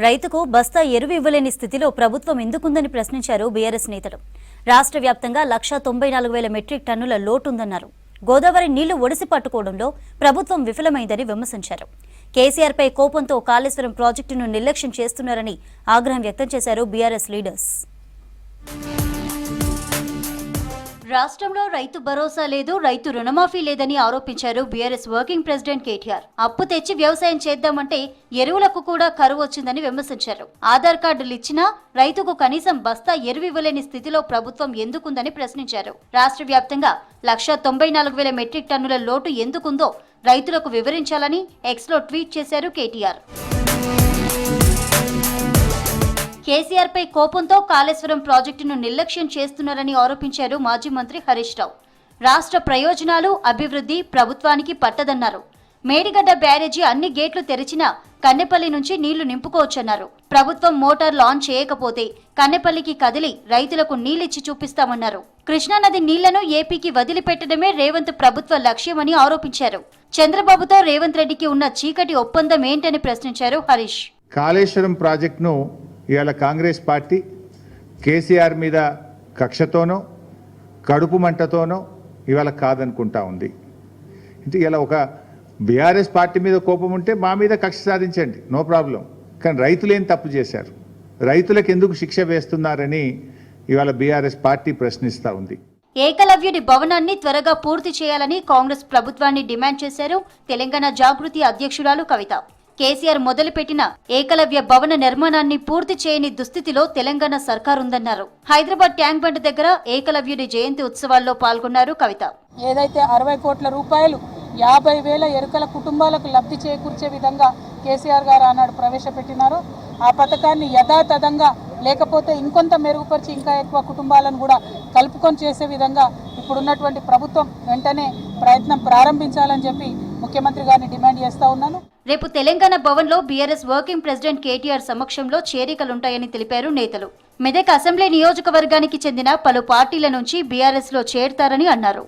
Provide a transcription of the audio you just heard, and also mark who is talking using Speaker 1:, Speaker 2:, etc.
Speaker 1: రైతుకు బస్తా ఎరువు ఇవ్వలేని స్థితిలో ప్రభుత్వం ఎందుకుందని ప్రశ్నించారు బీఆర్ఎస్ నేతలు. రాష్ట్ర వ్యాప్తంగా 194,000 మెట్రిక్ టన్నుల లోటుందన్నారు. గోదావరి నీళ్లు ఒడిసి పట్టుకోవడంలో ప్రభుత్వం విఫలమైందని విమర్శించారు. కేసీఆర్పై కోపంతో కాళేశ్వరం ప్రాజెక్టును నిర్లక్ష్యం చేస్తున్నారని ఆగ్రహం వ్యక్తం చేశారు బీఆర్ఎస్ లీడర్స్. రాష్ట్రంలో రైతు భరోసా లేదు, రైతు రుణమాఫీ లేదని ఆరోపించారు బీఆర్ఎస్ వర్కింగ్ ప్రెసిడెంట్ కేటీఆర్. అప్పు తెచ్చి వ్యవసాయం చేద్దామంటే ఎరువులకు కూడా కరువు వచ్చిందని విమర్శించారు. ఆధార్ కార్డులు ఇచ్చినా రైతుకు కనీసం బస్తా ఎరువు ఇవ్వలేని స్థితిలో ప్రభుత్వం ఎందుకుందని ప్రశ్నించారు. రాష్ట్ర వ్యాప్తంగా 194,000 మెట్రిక్ టన్నుల లోటు ఎందుకుందో రైతులకు వివరించాలని ఎక్స్లో ట్వీట్ చేశారు కేటీఆర్. కేసీఆర్పై కోపంతో కాళేశ్వరం ప్రాజెక్టును నిర్లక్ష్యం చేస్తున్నారని ఆరోపించారు మాజీ మంత్రి హరీష్ రావు. రాష్ట్ర ప్రయోజనాలు, అభివృద్ధి ప్రభుత్వానికి పట్టదన్నారు. మేడిగడ్డ బ్యారేజీ అన్ని గేట్లు తెరిచినా కన్నెపల్లి నుంచి నీళ్లు నింపుకోవచ్చన్నారు. ప్రభుత్వం మోటార్ లాంచ్ చేయకపోతే కన్నెపల్లికి కదిలి రైతులకు నీళ్లిచ్చి చూపిస్తామన్నారు. కృష్ణానది నీళ్లను ఏపీకి వదిలిపెట్టడమే రేవంత్ ప్రభుత్వ లక్ష్యమని ఆరోపించారు. చంద్రబాబుతో రేవంత్ రెడ్డికి ఉన్న చీకటి ఒప్పందం ఏంటని ప్రశ్నించారు హరీష్.
Speaker 2: కాళేశ్వరం ప్రాజెక్టును ఇవాళ కాంగ్రెస్ పార్టీ కేసీఆర్ మీద కక్షతోనో కడుపు మంటతోనో ఇవాళ కాదనుకుంటా ఉంది. అంటే ఇలా ఒక బీఆర్ఎస్ పార్టీ మీద కోపం ఉంటే మా మీద కక్ష సాధించండి, నో ప్రాబ్లం. కానీ రైతులు ఏం తప్పు చేశారు, రైతులకు ఎందుకు శిక్ష వేస్తున్నారని ఇవాళ బీఆర్ఎస్ పార్టీ ప్రశ్నిస్తూ ఉంది.
Speaker 1: ఏకలవ్యుడి భవనాన్ని త్వరగా పూర్తి చేయాలని కాంగ్రెస్ ప్రభుత్వాన్ని డిమాండ్ చేశారు తెలంగాణ జాగృతి అధ్యక్షురాలు కవిత. కేసీఆర్ మొదలుపెట్టిన ఏకలవ్య భవన నిర్మాణాన్ని పూర్తి చేయని దుస్థితిలో తెలంగాణ సర్కారుందన్నారు. హైదరాబాద్ ట్యాంక్ బండ్ దగ్గర ఏకలవ్యుడి జయంతి ఉత్సవాల్లో పాల్గొన్నారు కవిత.
Speaker 3: ఏదైతే 60 కోట్ల రూపాయలు 50,000 ఎరుకల కుటుంబాలకు లబ్ధి చేకూర్చే విధంగా కేసీఆర్ గారు ఆనాడు ప్రవేశపెట్టినారో ఆ పథకాన్ని యథాతథంగా లేకపోతే ఇంకొంత మెరుగుపరిచి ఇంకా ఎక్కువ కుటుంబాలను కూడా కలుపుకొని చేసే విధంగా ఇప్పుడున్నటువంటి ప్రభుత్వం వెంటనే ప్రయత్నం ప్రారంభించాలని చెప్పి ముఖ్యమంత్రి గారిని డిమాండ్ చేస్తా ఉన్నాను.
Speaker 1: రేపు తెలంగాణ భవన్ లో బీఆర్ఎస్ వర్కింగ్ ప్రెసిడెంట్ కేటీఆర్ సమక్షంలో చేరికలుంటాయని తెలిపారు నేతలు. మెదక్ అసెంబ్లీ నియోజకవర్గానికి చెందిన పలు పార్టీల నుంచి బీఆర్ఎస్ లో చేరతారని అన్నారు.